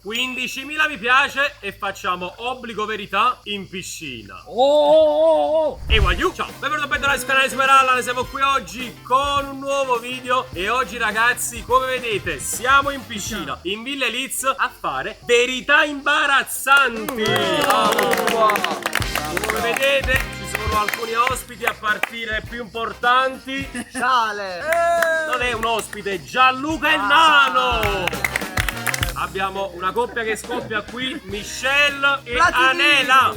15.000 mi piace e facciamo obbligo verità in piscina. E voglio. Ciao, benvenuti a Bentornati sul canale Smeralla. Noi siamo qui oggi con un nuovo video. E oggi ragazzi, come vedete, siamo in piscina in Villa Eliz a fare verità imbarazzanti. Come vedete ci sono alcuni ospiti, a partire dai più importanti. Sale! Non è un ospite, Gianluca il Nano. Abbiamo una coppia che scoppia qui, Michelle e Anela.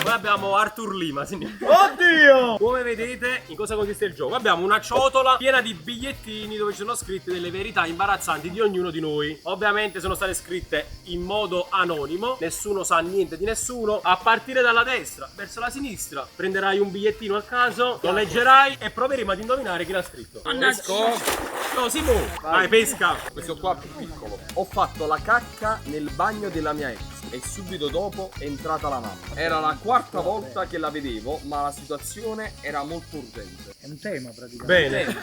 Poi abbiamo Arthur Lima, signori. Oddio! Come vedete, in cosa consiste il gioco? Abbiamo una ciotola piena di bigliettini dove ci sono scritte delle verità imbarazzanti di ognuno di noi. Ovviamente sono state scritte in modo anonimo, nessuno sa niente di nessuno. A partire dalla destra verso la sinistra prenderai un bigliettino a caso, lo leggerai e proveremo ad indovinare chi l'ha scritto. No, Simo, vai, pesca. Questo qua più piccolo. Ho fatto la cacca nel bagno della mia ex e subito dopo è entrata la mamma. Era la quarta volta che la vedevo, ma la situazione era molto urgente. È un tema praticamente. Bene.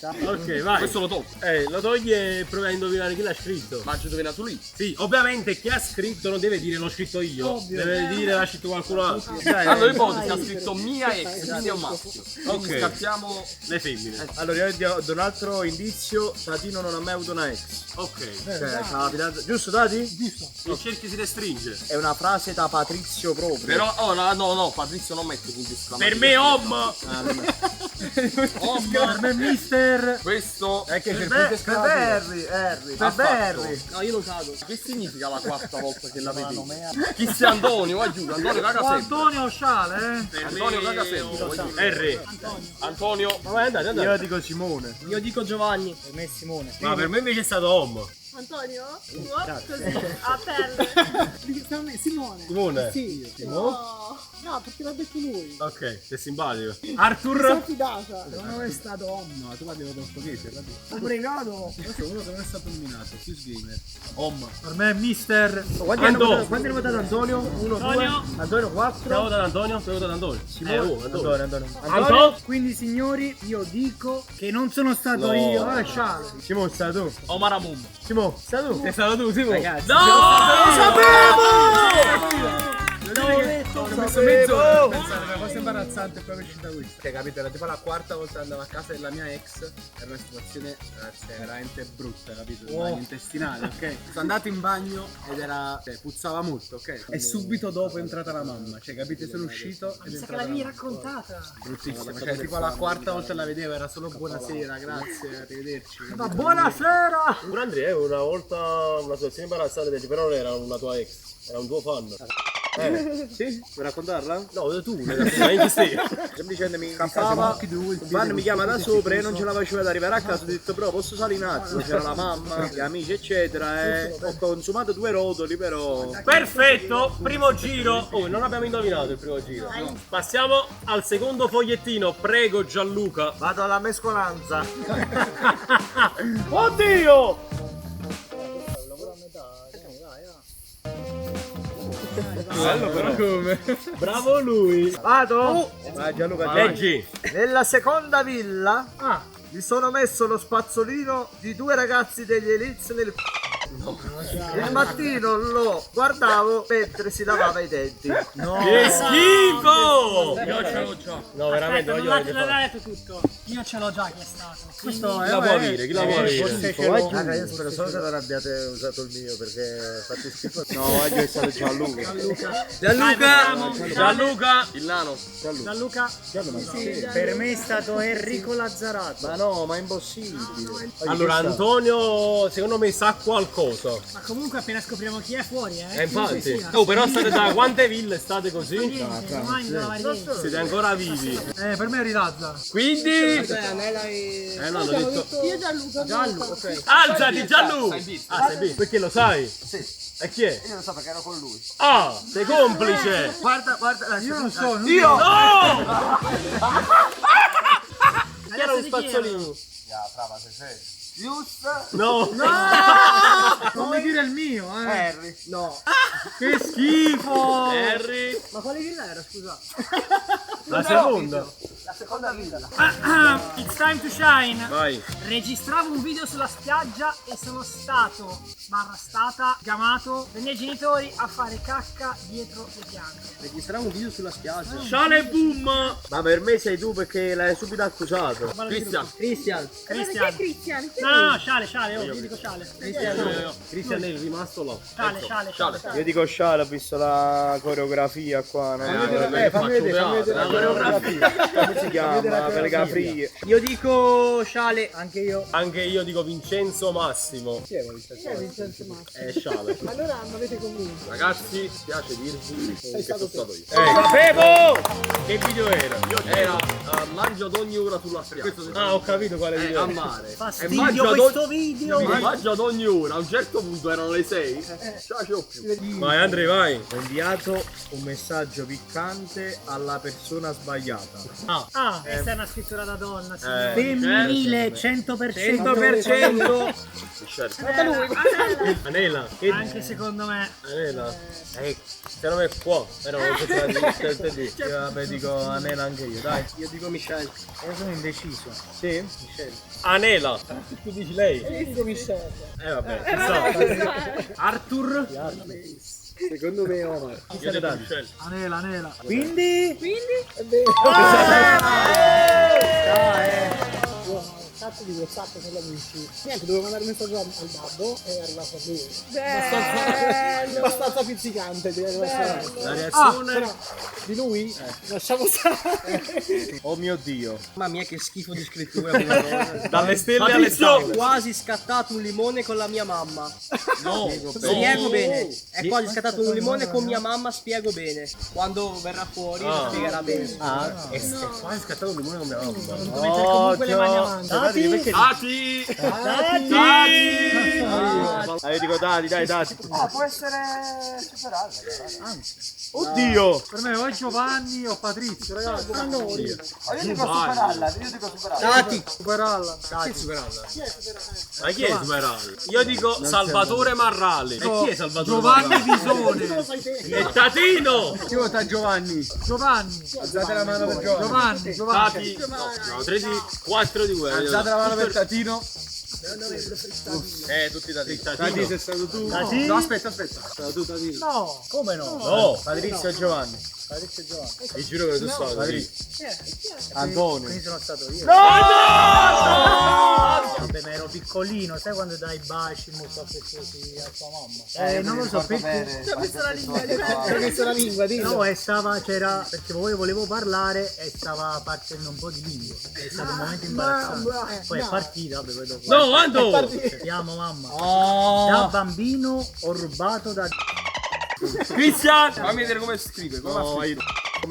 Ok, vai. Questo lo tolgo. Lo togli e provi a indovinare chi l'ha scritto. Ma ci indovinato lì. Sì, ovviamente chi ha scritto non deve dire l'ho scritto io. Ovvio. Deve dire l'ha scritto qualcun altro. Allora ipotesi ha scritto mia ex, quindi è un maschio. Ok. Quindi scattiamo. Le femmine. Allora io do un altro indizio. Tatino non ha mai avuto una ex. Ok. Cioè, la fidanzata. Giusto Tati? Giusto. Il cerchio si restringe. È una frase da Patrizio proprio. Però, no, Patrizio non mette punti esclamativi. Per me om. Per me mister. Questo È che c'è il punto esclamativo. Harry. ha fatto. No, io lo cado. Che significa la quarta volta che la vedevo? Chi sia Antonio, aiuto, Antonio caga sempre. Antonio Sciale, Antonio caga sempre. R. Antonio. Ma vai, andate. Io dico Simone. Io dico Giovanni. Per me Simone. Ma per me invece è stato om. Antonio? Così, a pelle. Simone. Simone. Sì. No. No, perché l'ha detto lui. Ok, sei simpatico. Sono Arthur. fidata. Non è stato Om, no, tu parli portoghese, Ho pregato. questo è uno che non è stato nominato, Fuse Gamer. Om. Per me è mister. Quanti Antonio. hanno votato Antonio? 1, 2. Antonio 4. Ti ho votato Antonio? Ti ho votato Antonio? Antonio. Antonio? Quindi signori, io dico che non sono stato io. Ah, Sciale. Simone, sei tu. Omar Amum. Simone, sei tu. Sei stato tu, Simo? Ragazzi, No! Lo sapevo! Ho messo mezz'ora per pensare una cosa imbarazzante e poi è uscita questa. Cioè, capito? Era tipo la quarta volta che andavo a casa della mia ex. Era una situazione, ragazzi, veramente brutta, capito? Il bagno intestinale, ok? Sono andato in bagno ed era. Cioè, puzzava molto, ok? E subito dopo è entrata la mamma. Cioè, capite? Sono uscito ed è Sa che entrata l'avevi la mamma. raccontata. Bruttissima. Cioè, tipo la quarta volta la vedevo, era solo buonasera, grazie, arrivederci. Ma buonasera! Pure Andrea, una volta una situazione imbarazzante, però non era una tua ex, era un tuo fan. Sì? Vuoi raccontarla? No, tu, neanche te. Semplicemente mi scappava, un fan mi chiama da sopra e non ce la faceva ad arrivare a casa. Ho detto però posso salire un attimo, c'era la mamma, gli amici eccetera e ho consumato 2 rotoli però. Perfetto, primo giro. Oh, non abbiamo indovinato il primo giro. Passiamo al secondo fogliettino, prego Gianluca. Vado alla mescolanza. Oddio! Bello però come? Bravo lui. Vado? Vai Gianluca, Leggi. Nella seconda villa mi sono messo lo spazzolino di 2 ragazzi degli Eliz nel il mattino lo guardavo mentre si lavava i denti. No. Che schifo! Io ce l'ho già. No, veramente Aspetta, voglio non l'ha vedere. detto tutto. Io ce l'ho già chi è stato. Questo Chi la può dire? Chi la può dire? Raga, io spero solo che non abbiate usato il mio perché fate schifo. No, oggi è stato Gianluca. Gianluca! Il nano. Gianluca? Per me è stato Enrico Lazzarato. Ma no, ma è impossibile. Allora Antonio secondo me sa qualcosa. Ma comunque appena scopriamo chi è fuori, Infatti. Oh, però state da quante ville state così? Niente, ormai mi devo lavare i denti. Siete ancora vivi. Per me è Rilazza. Quindi no, l'ho detto. Io Gianluca. Ok. Alzati Gianlu! Sei Ah, sei B. Perché lo sai? Sì. E chi è? Io lo so perché ero con lui. Ah, sei complice! Guarda, io non so. Io! No! Chi era lo spazzolino? Brava, sei serio. Giusto? No! Non mi dire è il mio, Harry. No. Che schifo! Harry. Ma quale villa era, scusa? La seconda. La seconda villa. It's time to shine. Vai. Registravo un video sulla spiaggia e sono stato, stata, chiamato dai miei genitori a fare cacca dietro le piante. Registravo un video sulla spiaggia. Sciale boom. Ma per me sei tu perché l'hai subito accusato. Cristian. Cristian. Cristian. Cristian. No, Sciale, io dico Sciale. Cristian è rimasto là. Sciale. Io dico Sciale, ho visto la coreografia qua. No? Fammi vedere La coreografia. Come si chiama? Per frie. Io dico Sciale. Anche io. Anche io dico Vincenzo Massimo. Vincenzo Massimo. È Sciale. Allora mi avete convinto. Ragazzi, spiace dirvi che sono stato io. Sapevo! Che video era? Era mangia ad ogni ora sulla spiaggia. Ah, ho capito quale A video. mare. Fastidio questo video. Mangia ad ogni ora. A un certo punto erano le 6. Ce l'ho più. Vai Andrea, vai. Ho inviato un messaggio piccante alla persona sbagliata. Ah, questa è una scrittura da donna. Sì. Femminile, 100%. 100%. Anela. Anche secondo me. Anela. Secondo me qua. Erano tutte di. Io vabbè dico Anela anche io, dai. Io dico Michelle. Io sono indeciso. Sì? Michelle. Anela. Tu dici lei? Io dico Michelle. Vabbè, chissà. Arthur. Secondo me Omar. Io dico Michelle. Anela. Quindi? È vero. Cazzo di WhatsApp con gli amici. Niente, dovevo mandare un messaggio al babbo e è arrivato a lui. Abbastanza pizzicante, direi. La reazione. Però di lui lasciamo stare. Oh mio Dio. Mamma mia che schifo di scrittura. Dalle stelle alle Ho stelle. quasi scattato un limone con la mia mamma. No. Spiego bene. È quasi scattato un limone con mia mamma, spiego bene. Quando verrà fuori lo spiegherà bene. È quasi scattato un limone con mia mamma. Mettere comunque le mani avanti. Dati. Io dico dai. Può essere superato. Oddio. Per me o Giovanni o Patrizio, ragazzi. Io dico superarla. Dati. Superalla. Ma chi è Smeralda? Io dico Salvatore Marrali. E chi è Salvatore Giovanni Marrali? Visone. E Tatino. Chi vota Giovanni? Giovanni. Alzate la mano per Giovanni. Tati. No, 3 di 4 di quelli. Alzate la mano per Tatino. Tutti Tati. Tati sei stato tu? Tati? No, aspetta. Sei stato tu Tatino. No, come no? No. Patrizio e Giovanni. E giuro che tu stato. Antonio. Quindi sono stato io. No! Vabbè, ma ero piccolino, sai quando dai baci molto affettuosi a tua mamma? Non lo so, perché. Ho messo la lingua. Ho messo la lingua, No, c'era, perché poi volevo parlare e stava partendo un po' di lingua. È stato un momento imbarazzante. Poi è partita, vabbè, poi dopo. No, Ando! Ti amo mamma. Da bambino ho rubato da. Cristian! Fammi vedere come scrive. Come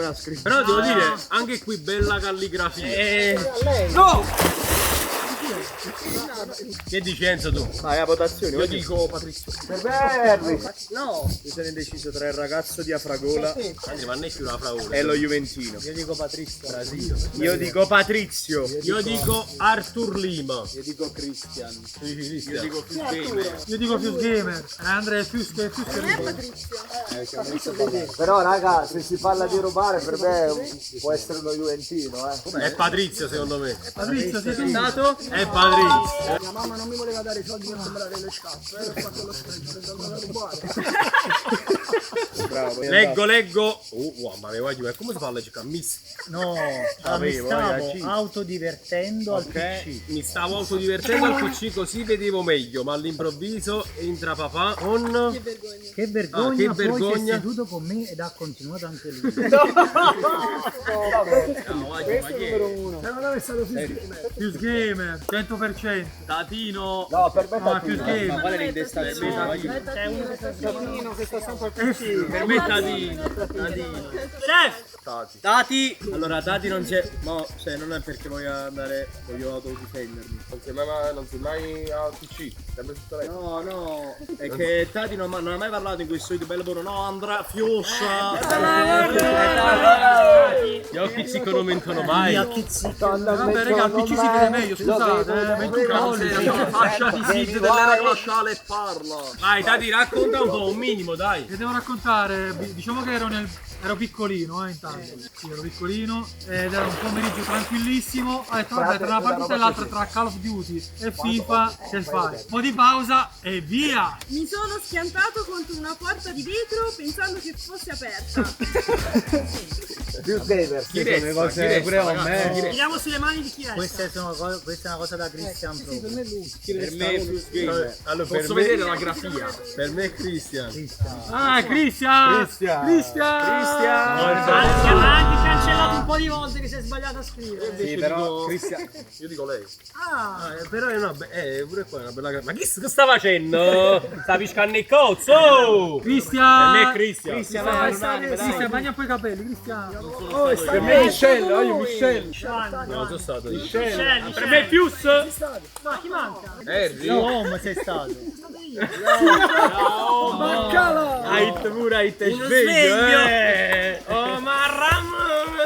l'ha scritto? Però devo dire, anche qui bella calligrafia. No! Che dici Enzo tu? Vai a votazione. Io dico Patrizio. No. Mi sono indeciso tra il ragazzo di Afragola Andrea, ma non è più una fragola. e lo Juventino. Io dico Patrizio. Io dico Patrizio. Io dico Arthur Lima. Io dico Christian. Io dico più gamer. Io dico Fuse Gamer. Andrea è Fuse Non è Patrizio. Però raga, se si parla di rubare per me può essere uno Juventino, È Patrizio secondo me. Patrizio, sei tu? È Patrizio. Mia mamma non mi voleva dare i soldi per comprare le scarpe. Ho fatto lo sfregio per andare a rubare. Bravo. Leggo. Mamma mia, guarda, come si fa a leggere? Mi stavo autodivertendo al PC. mi stavo autodivertendo al PC così vedevo meglio, ma all'improvviso entra papà con... Che vergogna. Che vergogna, che poi si è vergogna. seduto con me ed ha continuato anche lui. Secondo me è stato Fuse Gamer, 100%. Tatino. No, per me Ah, Fuse Gamer. Qual è l'intestazione? C'è uno che sta sempre al PC. Per me Tatino. Chef! Tati. Tati! Allora, Tati non c'è. No, cioè, non è perché voglio autodifendermi. Non sei mai al PC, sempre tutta lei. No, è che Tati non ha mai parlato in questo video bello buono. No, Andrea Fioscia. Gli occhi non mentono mai. Vabbè, raga, il PC si vede meglio, scusate. 20 pollici. Fascia di Sid dell'era glaciale e parla. Vai, Tati, racconta un po', un minimo, dai. Che devo raccontare? Diciamo che ero piccolino, intanto. Sì, ero piccolino ed era un pomeriggio tranquillissimo. Ho detto, vabbè, tra una partita e l'altra, tra Call of Duty e FIFA, che fai? Un po' di pausa e via! Mi sono schiantato contro una porta di vetro pensando che fosse aperta. Chi resta? Pure con me. Tiriamo sulle mani di chi resta. Questa è una cosa da Christian Pro. Per me è Fuse Gamer. Allora, Posso vedere la grafia? Per me è Christian. Ah, Cristian! Anche cancellato un po' di volte che si è sbagliato a scrivere. Sì, però Christian. Io dico lei. Però pure qua è una bella Ma chi sta facendo? Sta piscando il cozzo! Oh! Cristian! Per me è Cristian. Cristian, bagna un po' i capelli, Cristian. Per me è Michelle. Non sono stato io. Michelle. Per me è Pius! Ma chi manca? Harry. Home sei stato. Hait pure, Hait è sveglio! Oh, ma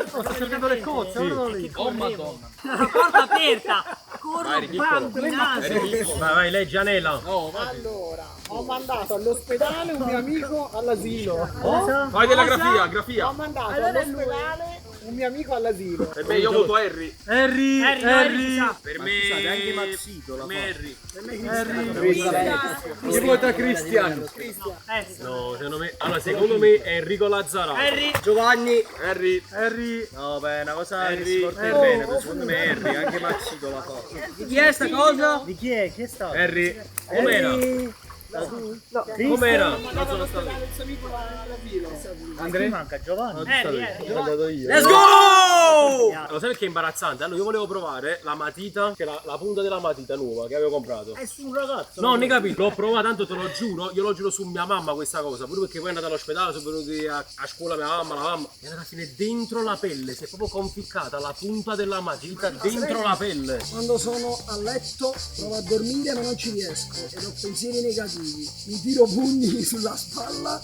Sto cercando le cozze, guardalo lì. Oh madonna. La porta aperta. Corro Vai, piccolo. bambinato. Vai, leggi Anela. Allora, ho mandato all'ospedale un mio amico all'asilo. Vai della grafia. Ho mandato all'ospedale un mio amico all'asilo. Per me io voto Harry. Harry. Per me anche Mazzito la Harry. Io voto Cristian. No, secondo me è Enrico Lazzarato. Giovanni. Harry. No, beh, è una cosa che Harry. si porta bene, però secondo me è Harry, anche Mazzito la fa. Di chi è sta cosa? Di chi è? Chi è stato? Harry. Com'era? Com'era? Andrea manca Giovanni. Let's go! Lo sai perché è imbarazzante? Allora io volevo provare la matita, che è la punta della matita nuova che avevo comprato. È su un ragazzo. No, ne capito, l'ho provata, tanto te lo giuro, io lo giuro su mia mamma questa cosa, pure perché poi è andata all'ospedale, sono venuti a scuola la mamma, e alla fine dentro la pelle, si è proprio conficcata la punta della matita dentro la pelle. Quando sono a letto provo a dormire ma non ci riesco ed ho pensieri negativi. Mi tiro pugni sulla spalla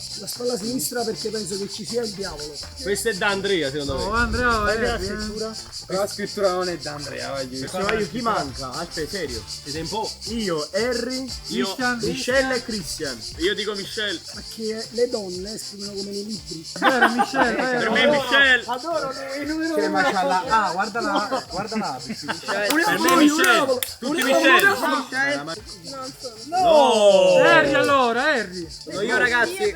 sinistra perché penso che ci sia il diavolo. Questo è da Andrea, secondo me. Andrea, La scrittura non è da Andrea, voglio. Chi manca? Aspetta, serio. Siete un po'. Io, Harry, Cristian. Michelle e Christian. Io dico Michelle. Perché le donne esprimono come nei libri. Per me è Michelle. Adoro i numeri. Guarda là. Per me è Michelle. Tutti Michelle. No! Harry allora, Harry. Sono io ragazzi.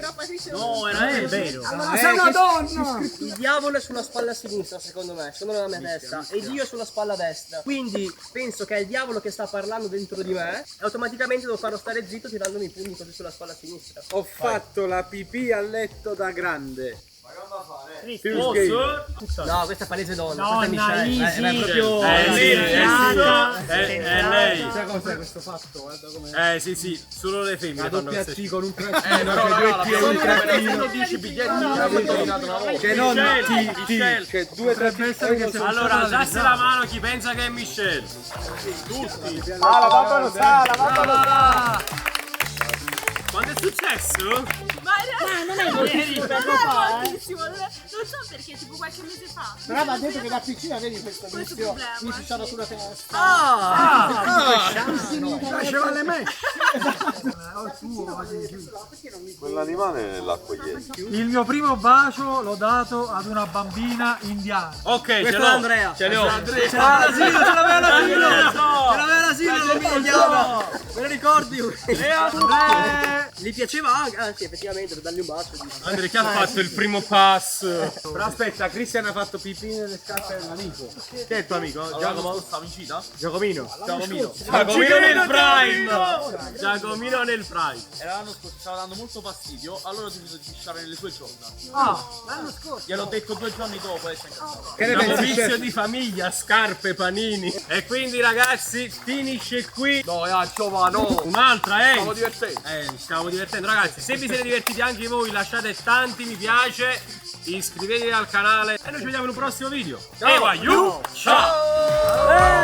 No, era Harry. Vero. Ma sei una donna! Il diavolo è sulla spalla sinistra, secondo me, la mia testa, e Dio è sulla spalla destra. Quindi penso che è il diavolo che sta parlando dentro di me e automaticamente devo farlo stare zitto tirandomi i pugni così sulla spalla sinistra. Ho fatto la pipì a letto da grande. Posso? No, questa è palese donna. Donna, questa è Michelle. easy. È proprio. È lei. Sai cos'è questo fatto? Guarda com'è. Sì, solo le femmine La fanno doppia queste T con un trattino. Però raga, e un trattino. 10 biglietti l'avevo indovinato una volta. Che non Michelle, T, Michelle. che 2 3 Allora, alzassi la mano chi pensa che è Michelle. la papà lo sa. Quando è successo? Ma in realtà non è moltissimo tempo fa, non so perché, tipo qualche mese fa. Però va detto che da piccina vedi questo Questo vizio problema, mi pisciava sulla testa. Faceva le mesh. Quell'animale l'accogliente. Il mio primo bacio l'ho dato ad una bambina indiana. Ok, ce Questo l'ho. è Andrea. Ce l'ho. Ce l'aveva l'asilo, non mi vogliamo. Me lo ricordi? Gli piaceva anche. Ah sì, effettivamente, per dargli un bacio. Andrea, chi ha fatto il primo pass? Però aspetta, Cristian ha fatto pipì nelle scarpe dell'amico. Che è il tuo amico? Giacomo, stavi in cita? Giacomino. Giacomino nel prime. Giacomino nel prime. Era l'anno scorso, stava dando molto fastidio, allora ho deciso di pisciare nelle sue Jordan. L'anno scorso. Gliel'ho detto 2 giorni dopo e si è incazzato. Che ne Un pensi, vizio chef? di famiglia, scarpe, panini. E quindi ragazzi, finisce qui. No, Giovanni, Un'altra, stavo divertendo. Stiamo divertendo ragazzi. Se vi siete divertiti anche voi, lasciate tanti mi piace. iscrivetevi al canale e noi ci vediamo in un prossimo video. Ciao. Ciao!